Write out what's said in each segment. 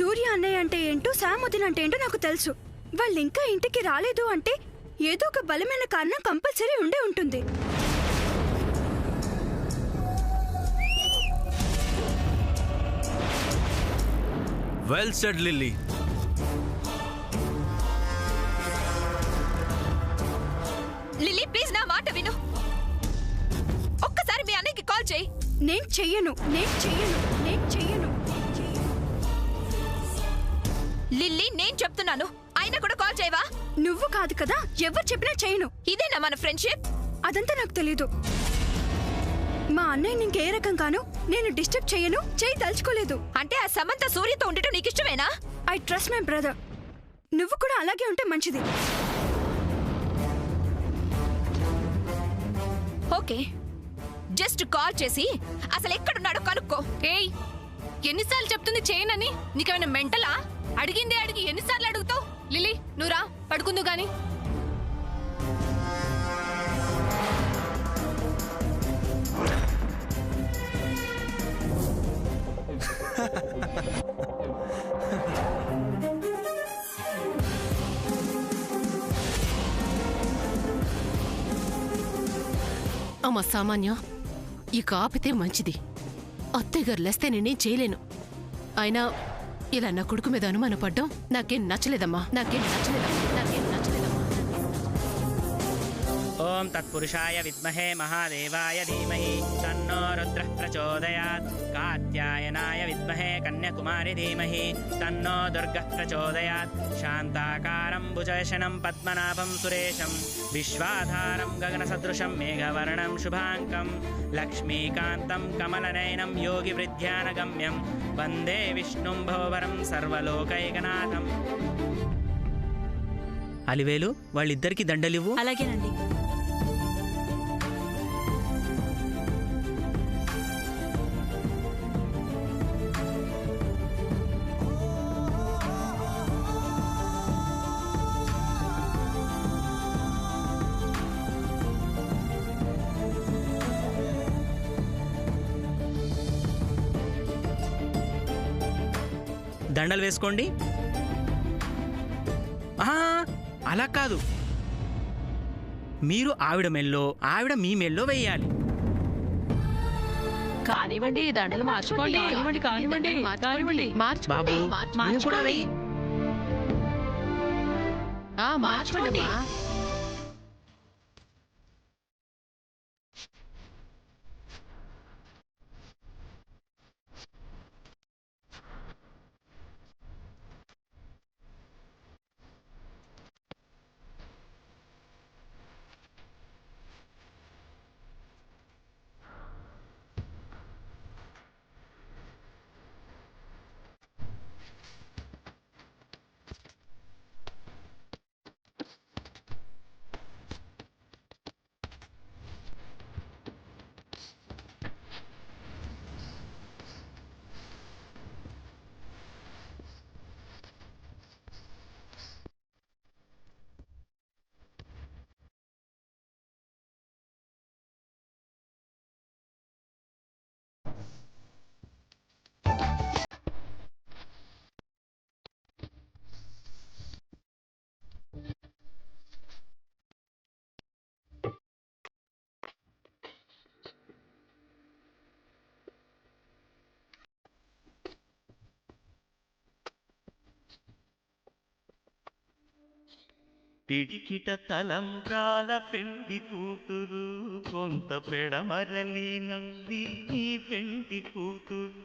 సూర్య అన్నయ్య అంటే ఏంటో శాముద్దీన్ అంటే ఏంటో నాకు తెలుసు. వాళ్ళు ఇంకా ఇంటికి రాలేదు అంటే ఏదో ఒక బలమైన కారణం కంపల్సరీ ఉండే ఉంటుంది. Well said lily. Lily please నా మాట విను. ఒక్కసారి మీ అన్నయ్యకి కాల్ చేయి. నేను చెయ్యను. లిల్లీ నేను చెప్తున్నాను, అయినా కూడా కాల్ చేయవా? నువ్వు కాదు కదా, ఎవరు చెప్పినా చేయను. ఇదేనా మన ఫ్రెండ్షిప్? అదంతా నాకు తెలీదు. మా అన్నయ్య ఇంకే రకంగానూ నేను డిస్టర్బ్ చేయను, చేయి తలుచుకోలేదు. అంటే ఆ సమంత సూర్యతో ఉండటం నీకు ఇష్టమేనా? I trust my brother. నువ్వు కూడా అలాగే ఉంటే మంచిది. ఓకే, జస్ట్ కాల్ చేసి అసలు ఎక్కడున్నాడో కనుక్కో. ఏయ్, ఎన్నిసార్లు చెప్తుంది చేయనని? నీకేమైనా మెంటలా? అడిగిందే అడిగి ఎన్నిసార్లు అడుగుతావు? లిల్లీ నువ్వు రా, పడుకుందు గాని. అమ్మ సామాన్య, ఇక ఆపితే మంచిది. అత్తయ్య గారు లేస్తే నేనేం చేయలేను. అయినా ఇలా నా కొడుకు మీద అనుమానపడ్డం నాకేం నచ్చలేదమ్మా. ఓం తత్పురుషాయ విద్మహే మహాదేవాయ ధీమహి తన్నో రుద్రః ప్రచోదయాత్. కాత్యాయనాయ విద్మహే కన్యాకుమారి ధీమహి తన్నో దుర్గః ప్రచోదయాత్. శాంతాకారం భుజశనం పద్మనాభం సురేశం విశ్వాధారం గగనసదృశం మేఘవర్ణం శుభాంకం లక్ష్మీకాంతం కమలనయనం యోగి వృద్ధ్యానగమ్యం వందే విష్ణుం భవభరం సర్వలోకైకనాథం. అలివేలు, వాళ్ళిద్దరికి దండలివ్వు. అలాగేనండి. దండలు వేసుకోండి. అలా కాదు, మీరు ఆవిడ మెల్లో, ఆవిడ మీ మెల్లో వేయాలి. కానివ్వండి, దండలు మార్చుకోండి. బాబు నువ్వు కూడా వెయ్యి. మార్చుకోండి. పిడికిట తలంబ్రాల పెండి కూతురు కొంత పెడమరలి నంది నీ పెండి కూతురు.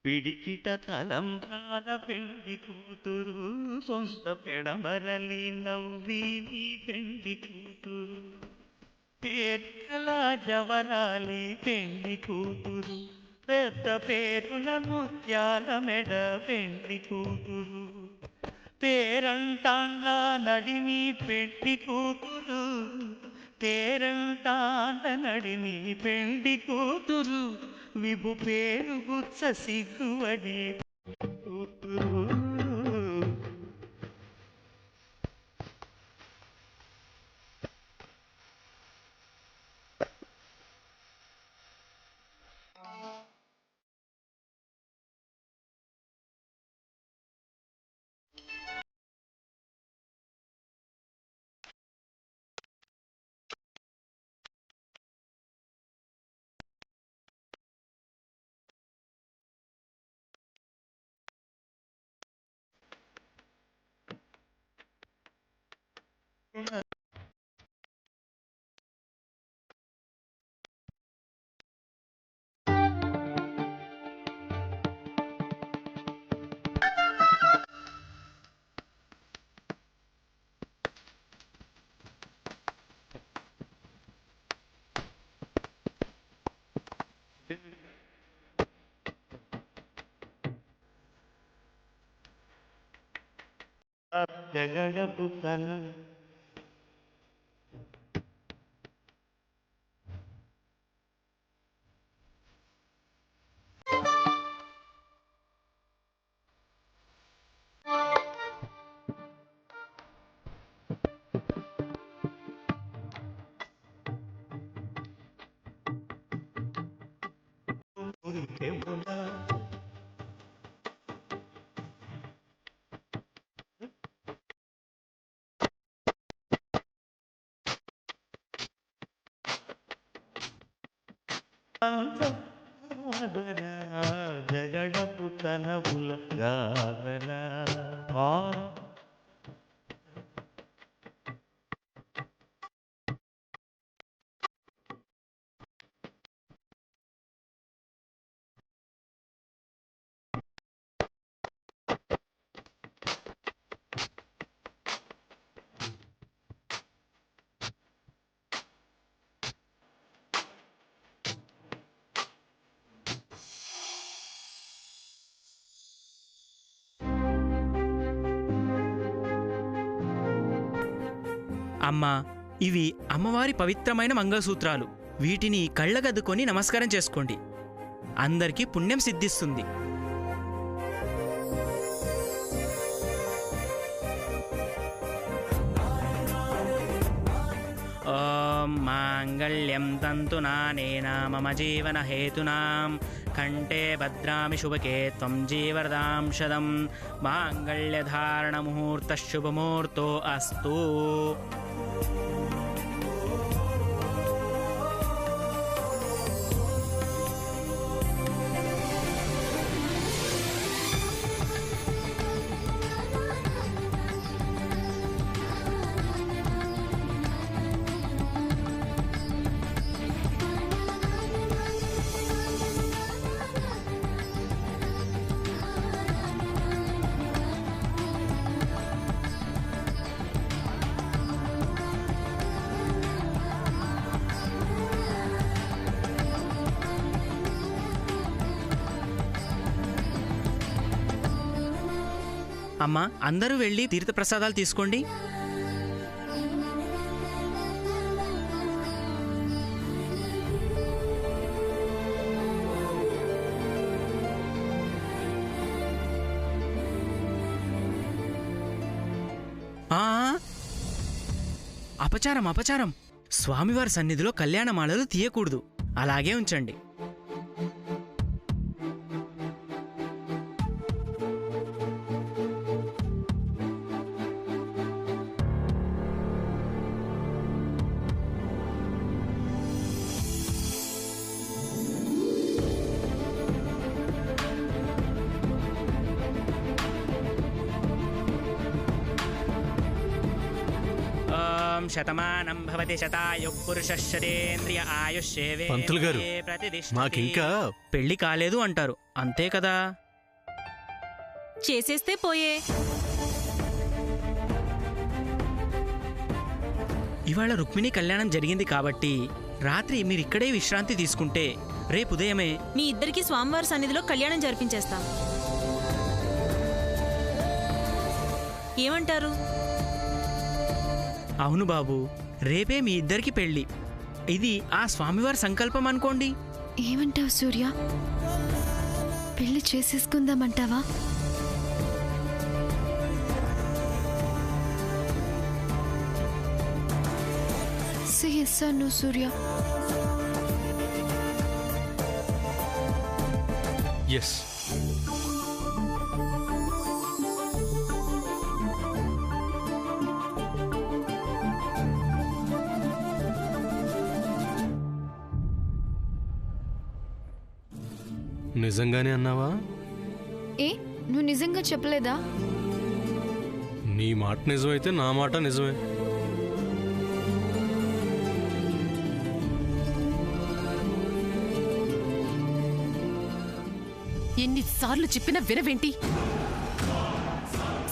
పిడికిట తలంబ్రాల పెండి కూతురు కొంత పెడమరలి నంది నీ పెండి కూతురు. పేర్కల జవరాలి పెండి కూతురు, పెద్ద పేరుల ముత్యాల మెడ పెండి కూతురు. పేరంటాండ్ల నడిమి పెండి కూతురు, పేరంటాండ్ల నడిమి పెండి కూతురు. విభు పేరు గుచ్చ సిగ్గువడి కూతురు. జగడపు తన జగడపు తనపుల గావన అమ్మా, ఇవి అమ్మవారి పవిత్రమైన మంగళసూత్రాలు. వీటిని కళ్ళగద్దుకొని నమస్కారం చేసుకోండి. అందరికీ పుణ్యం సిద్ధిస్తుంది. ఓం మాంగళ్యం తంతునానేన మమ జీవన హేతునాం కంఠే భద్రామి శుభకే త్వం జీవరదాం శతం మాంగళ్యధారణ ముహూర్త శుభముహూర్తో అస్తు. అమ్మా, అందరూ వెళ్ళి తీర్థప్రసాదాలు తీసుకోండి. అపచారం అపచారం. స్వామివారి సన్నిధిలో కళ్యాణమాలలు తీయకూడదు. అలాగే ఉంచండి. శతమానం భవతి శతాయుః పురుషః శతేంద్రియ ఆయుష్యేవే. పంతులు గారు, మాకింకా పెళ్లి కాలేదు అంటారు, అంతే కదా? చేసేస్తే పోయే. ఇవాళ రుక్మిణి కళ్యాణం జరిగింది కాబట్టి రాత్రి మీరిక్కడే విశ్రాంతి తీసుకుంటే రేపు ఉదయమే మీ ఇద్దరికి స్వామివారి సన్నిధిలో కళ్యాణం జరిపించేస్తాం. ఏమంటారు? అవును బాబు, రేపే మీ ఇద్దరికి పెళ్లి. ఇది ఆ స్వామివారి సంకల్పం అనుకోండి. ఏమంటావు సూర్య? పెళ్లి చేసేసుకుందామంటావా? Say yes or no, Surya. Yes. నిజంగానే అన్నావా? ఏ, నువ్వు నిజంగా చెప్పలేదా? నీ మాట నిజమైతే నా మాట నిజమే. ఎన్నిసార్లు చెప్పినా వినవేంటి?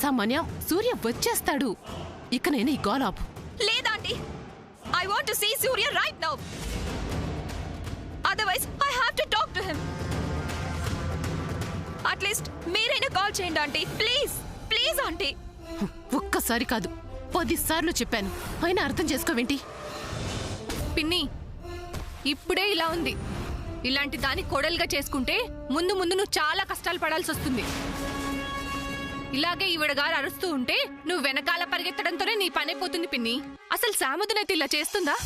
సామాన్య, సూర్య వచ్చేస్తాడు. ఇకనైనా ఈ గోల ఆపు. లేదా aunty, I want to see Surya right now. Otherwise I have to talk to him. At least మీరైనా కాల్ చేయండి ఆంటీ, ప్లీజ్ ప్లీజ్ ఆంటీ. ఒక్కసారి కాదు 10 సార్లు చెప్పాను, అయినా అర్థం చేసుకోవేంటి? పిన్ని, ఇప్పుడే ఇలా ఉంది. ఇలాంటి దాన్ని కోడలుగా చేసుకుంటే ముందు ముందు నువ్వు చాలా కష్టాలు పడాల్సి వస్తుంది. ఇలాగే ఈవిడ గారు అరుస్తూ ఉంటే నువ్వు వెనకాల పరిగెత్తడంతోనే నీ పని అయిపోతుంది పిన్ని. అసలు సాముదనైతే ఇలా చేస్తుందా?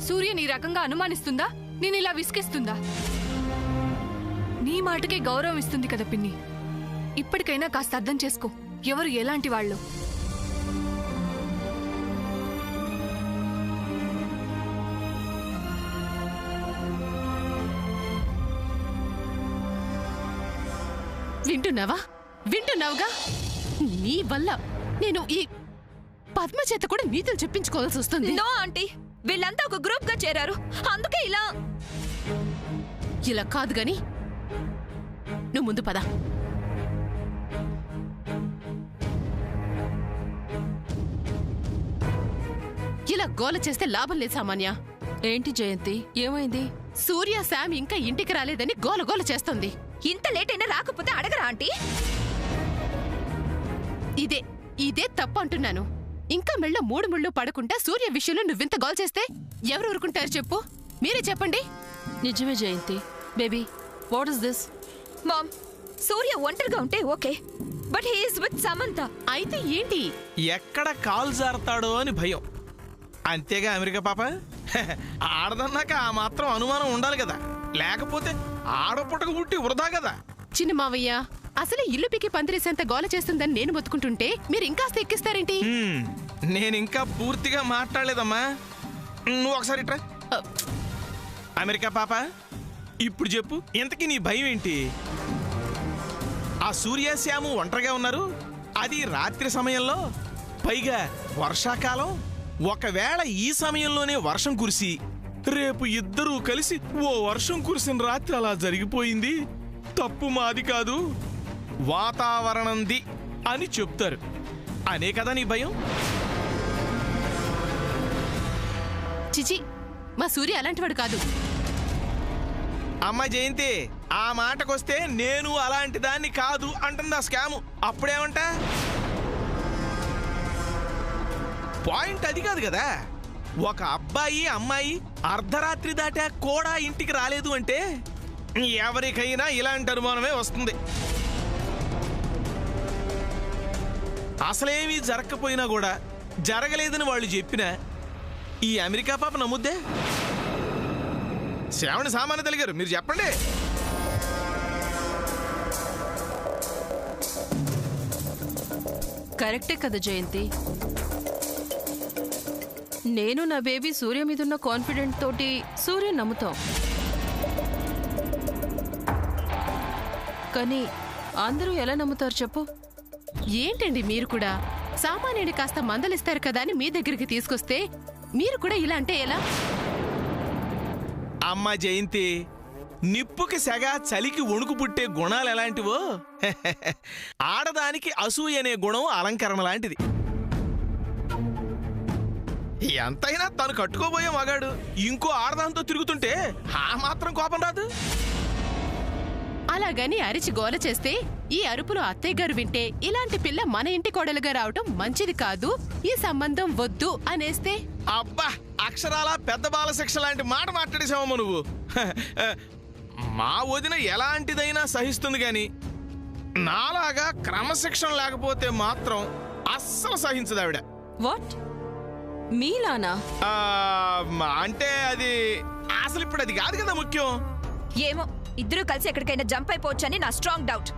సూర్య నీ రకంగా అనుమానిస్తుందా? నేను ఇలా విసిగిస్తుందా? నీ మాటకే గౌరవం ఇస్తుంది కదా పిన్ని. ఇప్పటికైనా కాస్త అర్థం చేసుకో, ఎవరు ఎలాంటి వాళ్ళు. వింటున్నావుగా? నీ వల్ల నేను ఈ పద్మ చేత కూడా నీతులు చెప్పించుకోవాల్సి వస్తుంది. నో ఆంటీ, వీళ్ళంతా ఒక గ్రూప్ గా చేరారు, అందుకే ఇలా కాదు గాని నువ్వు ముందు పద. ఇలా గోల చేస్తే లాభం లేదు సామాన్య. ఏంటి జయంతి, ఏమైంది? సూర్య శామ్ ఇంకా ఇంటికి రాలేదని గోల చేస్తుంది. ఇంత లేట్ అయినా రాకపోతే అడగరా ఆంటీ? ఇదే తప్పు అంటున్నాను. ఇంకా మెళ్ళ 3 ముళ్ళు పడకుండా సూర్య విషయంలో నువ్వింత గోల్ చేస్తే ఎవరు ఊరుకుంటారు చెప్పు? మీరే చెప్పండి. నిజమే Jayanthi. Baby, what is this? Mom, Surya ఒంటరిగా ఉంటే okay, but he is with Samantha. అయితే ఏంటి? ఎక్కడ కాలు జారుతాడో అని భయం, అంతేగా అమెరికా పాప. ఆడదన్నాక ఆ మాత్రం అనుమానం ఉండాలి కదా, లేకపోతే ఆడపుట్టకు పుట్టి వృధా కదా. చిన్న మావయ్య, అసలే ఇల్లు పికి పందిరేసేంత గోల చేస్తుందని నేను మొత్తుకుంటుంటే మీరు ఇంకాస్త ఎక్కిస్తారేంటి? నేను ఇంకా పూర్తిగా మాట్లాడలేదమ్మా. నువ్వు ఒకసారి ఇట్రా. అమెరికా పాప, ఇప్పుడు చెప్పు, ఇంతకీ నీ భయం ఏంటి? ఆ సూర్యశ్యాము ఒంటరిగా ఉన్నారు, అది రాత్రి సమయంలో, పైగా వర్షాకాలం. ఒకవేళ ఈ సమయంలోనే వర్షం కురిసి రేపు ఇద్దరూ కలిసి ఓ వర్షం కురిసిన రాత్రి అలా జరిగిపోయింది, తప్పు మాది కాదు, వాతావరణంది అని చెప్తారు. అనే కదా నీ భయం? చిచి, మా సూర్య అలాంటివాడు కాదు. అమ్మ జయంతి, ఆ మాటకొస్తే నేను అలాంటి దాన్ని కాదు అంటుంది ఆ స్కాము. అప్పుడేమంట? పాయింట్ అది కాదు కదా. ఒక అబ్బాయి అమ్మాయి అర్ధరాత్రి దాటా కూడా ఇంటికి రాలేదు అంటే ఎవరికైనా ఇలాంటి అనుమానమే వస్తుంది. అసలేమీ జరగకపోయినా కూడా జరగలేదని వాళ్ళు చెప్పినా ఈ అమెరికా పాప నమ్ముద్దే? శ్రావణి సామాన్య తెలిగారు, మీరు చెప్పండి. కరెక్టే కదా జయంతి. నేను నా బేబీ సూర్య మీదున్న కాన్ఫిడెంట్ తోటి సూర్య నమ్ముతాం. కానీ అందరూ ఎలా నమ్ముతారు చెప్పు? ఏంటండి మీరు కూడా? సామాన్యుడి కాస్త మందలిస్తారు కదా అని మీ దగ్గరికి తీసుకొస్తే మీరు కూడా ఇలా అంటే ఎలా? అమ్మ జయంతి, నిప్పుకి సెగ చలికి వణుకు పుట్టే గుణాలు ఎలాంటివో ఆడదానికి అసూయ అనే గుణం అలంకరణ లాంటిది. ఎంతైనా తను కట్టుకోబోయే మగాడు ఇంకో ఆడదాంతో తిరుగుతుంటే ఆ మాత్రం కోపం రాదు? అలాగని అరిచి గోల చేస్తే ఈ అరుపులు అత్తయ్య గారు వింటే ఇలాంటి పిల్ల మన ఇంటి కోడలుగా రావటం మంచిది కాదు, ఈ సంబంధం వద్దు అనేస్తే? అబ్బా, అక్షరాల పెద్ద బాల శిక్ష లాంటి మాట మాట్లాడేసావమ్మ నువ్వు. మా వదిన ఎలాంటిదైనా సహిస్తుంది గాని నాలాగా క్రమశిక్షణ లేకపోతే మాత్రం అస్సలు సహించదు ఆవిడ. వాట్? మీలానా? అంటే అది అసలు ఇప్పుడు అది కాదు కదా ముఖ్యం. ఏమో, ఇద్దరూ కలిసి ఎక్కడికైనా జంప్ అయిపోవచ్చని నా స్ట్రాంగ్ డౌట్.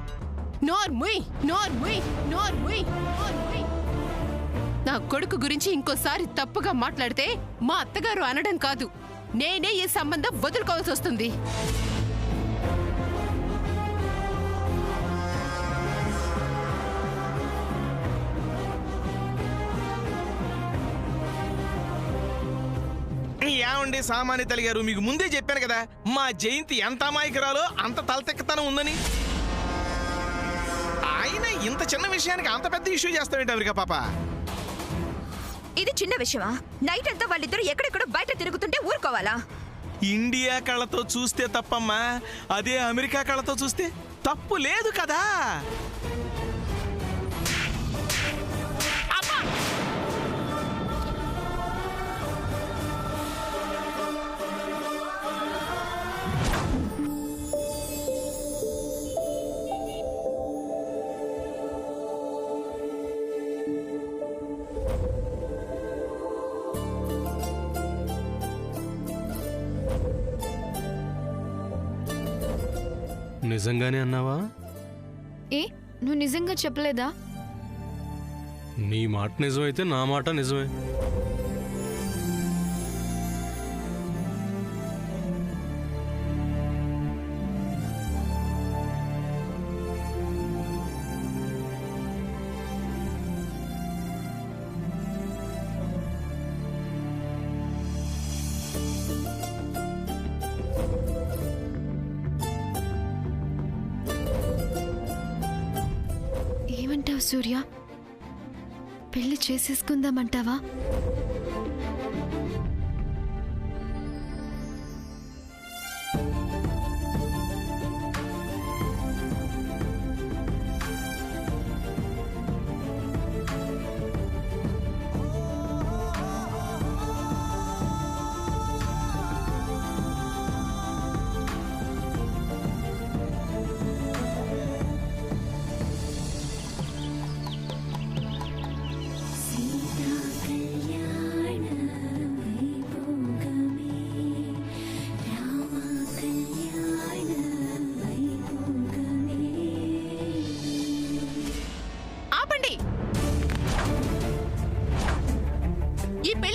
నా కొడుకు గురించి ఇంకోసారి తప్పుగా మాట్లాడితే మా అత్తగారు అనడం కాదు, నేనే ఈ సంబంధం వదులుకోవాల్సి వస్తుంది. ఏమండి సామాన్య తల్లి గారు, మీకు ముందే చెప్పాను కదా మా జయంతి ఎంత అమాయకురాలో అంత తలతెక్కతనం ఉందని. ఆయన ఇంత చిన్న విషయానికి అంత పెద్ద ఇష్యూ చేస్తావేంటి అమెరికా పాప? ఇది చిన్న విషయమా? నైట్ అంతా వాళ్ళిద్దరూ ఎక్కడెక్కడో బయట తిరుగుతుంటే ఊరుకోవాలా? ఇండియా కళ్ళతో చూస్తే తప్పమ్మా, అదే అమెరికా కళ్ళతో చూస్తే తప్పు లేదు కదా. నిజంగానే అన్నావా? ఏ నువ్వు నిజంగా చెప్పలేదా? నీ మాట నిజమైతే నా మాట నిజమే. ఏమంటావు సూర్య? పెళ్లి చేసేసుకుందామంటావా?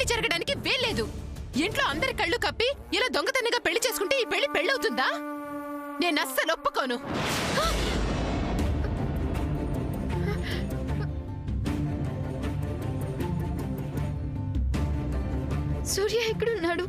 జరగడానికి వీల్లేదు. ఇంట్లో అందరి కళ్ళు కప్పి ఇలా దొంగతనంగా పెళ్లి చేసుకుంటే ఈ పెళ్లి పెళ్ళవుతుందా? నేను అస్సలు ఒప్పుకోను. సూర్య ఎక్కడున్నాడు?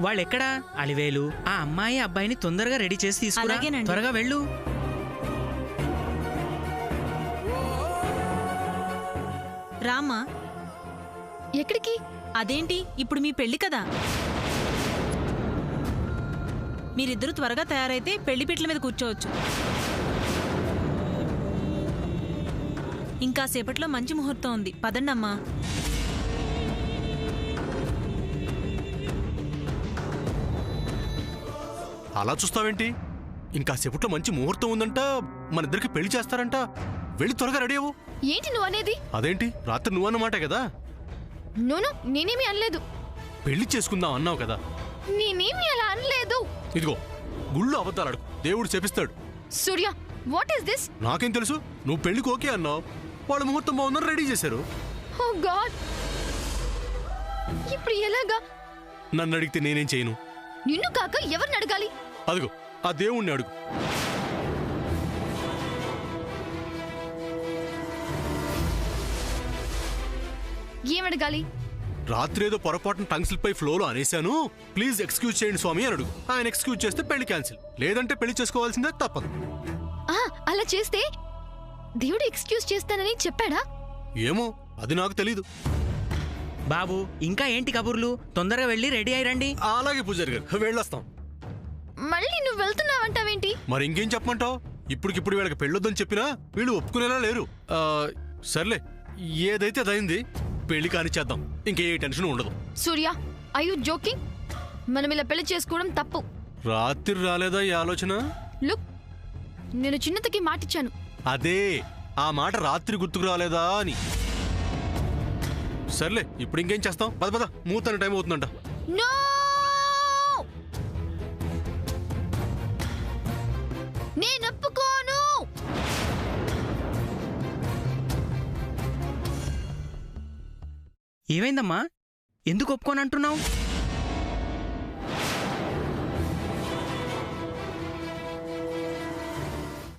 వాళ్ళెక్కడా? అలివేలు, ఆ అమ్మాయి అబ్బాయిని తొందరగా రెడీ చేసి తీసుకురా. త్వరగా వెళ్ళు. రామ్మా. ఎక్కడికి? అదేంటి, ఇప్పుడు మీ పెళ్లి కదా. మీరిద్దరూ త్వరగా తయారైతే పెళ్లి పీటల మీద కూర్చోవచ్చు. ఇంకా సేపట్లో మంచి ముహూర్తం ఉంది, పదండమ్మా. అలా చూస్తావేంటి? ఇంకా సేపట్లో మంచి ముహూర్తం ఉందంట, మన ఇద్దరికి పెళ్లి చేస్తారంట. వెళ్ళి త్వరగా రెడీ అవ్వు. ఏంటి నువ్వు అనేది? అదేంటి, రాత్రి నువ్వన్నమాటే కదా. నోను, నేనేమి అనలేదు. పెళ్లి చేసుకుందాం అన్నావు కదా. నేనేమి అలా అనలేదు. ఇదిగో, గుళ్ళు అబద్ధాలు అడుగు, దేవుడు చెప్పిస్తాడు. సూర్య, వాట్ ఈస్ దిస్? నాకేం తెలుసు? నువ్వు పెళ్లికి ఓకే అన్నావు, వాళ్ళ ముహూర్తం బాగుందని రెడీ చేశారు. ఓ గాడ్, ఇప్పుడు ఎలాగా? నన్ను అడిగితే నేనేం చేయను. నిన్ను కాక ఎవరిని అడగాలి? అదిగో, ఆ దేవుణ్ణి అడుగు. ఏమడగాలి? రాత్రి ఏదో పొరపాటున టంగ్ స్లిప్ పై ఫ్లోలో అనేశాను, ప్లీజ్ ఎక్స్క్యూజ్ చేయండి స్వామి అని అడుగు. ఆయన ఎక్స్క్యూజ్ చేస్తే పెళ్లి క్యాన్సిల్, లేదంటే పెళ్లి చేసుకోవాల్సిందే, తప్పదు. అలా చేస్తే దేవుడు ఎక్స్క్యూజ్ చేస్తానని చెప్పాడా? ఏమో, అది నాకు తెలీదు. బాబు, ఇంకా ఏంటి కబుర్లు? తొందరగా వెళ్ళి రెడీ అయ్యండి. అలాగే పూజారి గారు, వెళ్ళొస్తాం. మళ్ళీ నువ్వు వెళ్తున్నావంటావేంటి? మరి ఇంకేం చెప్పమంటావు? ఇప్పటికిప్పుడు వీళ్ళకి పెళ్ళొద్దని చెప్పినా వీళ్ళు ఒప్పుకునేలా లేరు. సర్లే, ఏదైతే అదైంది, పెళ్లి కానిచ్చేద్దాం, ఇంకే టెన్షన్ ఉండదు. సూర్య, ఐ యు జోకింగ్? మనం ఇలా పెళ్లి చేసుకోవడం తప్పు. రాత్రి రాలేదా ఈ ఆలోచన? లుక్, నేను చిన్నతకి మాటిచ్చాను. అదే, ఆ మాట రాత్రి గుర్తుకు రాలేదా అని. సర్లే, ఇప్పుడు ఇంకేం చేస్తాం? పద పద, ముహూర్తానికి టైం అవుతుందంట. నో! ఏమైందమ్మా? ఎందుకు ఒప్పుకోనంటున్నావు?